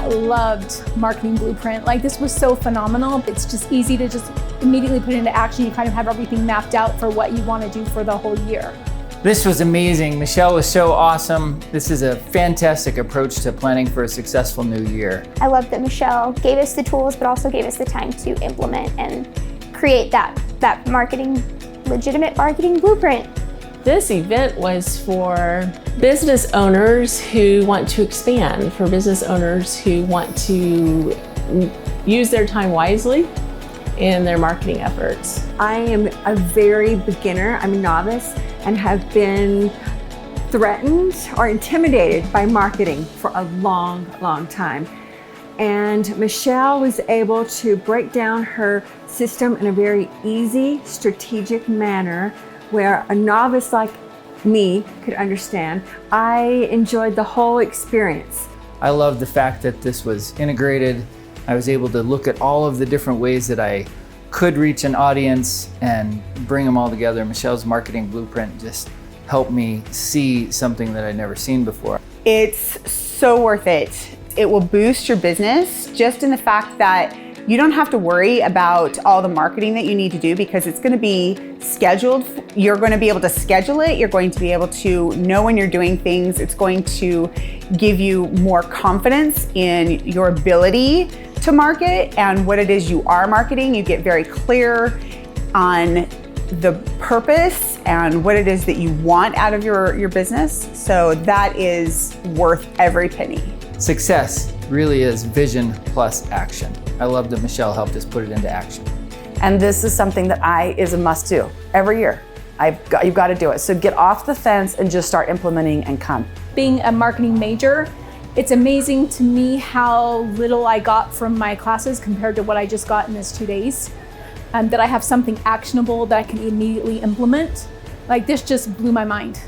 loved Marketing Blueprint. Like, this was so phenomenal. It's just easy to just immediately put it into action. You kind of have everything mapped out for what you want to do for the whole year. This was amazing. Michelle was so awesome. This is a fantastic approach to planning for a successful new year. I love that Michelle gave us the tools, but also gave us the time to implement and create that legitimate marketing blueprint. This event was for business owners who want to expand, for business owners who want to use their time wisely in their marketing efforts. I am a very beginner, I'm a novice, and have been threatened or intimidated by marketing for a long, long time. And Michelle was able to break down her system in a very easy, strategic manner where a novice like me could understand. I enjoyed the whole experience. I love the fact that this was integrated. I was able to look at all of the different ways that I could reach an audience and bring them all together. Michelle's Marketing Blueprint just helped me see something that I'd never seen before. It's so worth it. It will boost your business just in the fact that you don't have to worry about all the marketing that you need to do because it's going to be scheduled. You're going to be able to schedule it. You're going to be able to know when you're doing things. It's going to give you more confidence in your ability to market and what it is you are marketing. You get very clear on the purpose and what it is that you want out of your business. So that is worth every penny. Success really is vision plus action. I love that Michelle helped us put it into action. And this is something that is a must do every year. You've got to do it. So get off the fence and just start implementing and come. Being a marketing major, it's amazing to me how little I got from my classes compared to what I just got in this 2 days. That I have something actionable that I can immediately implement. Like, this just blew my mind.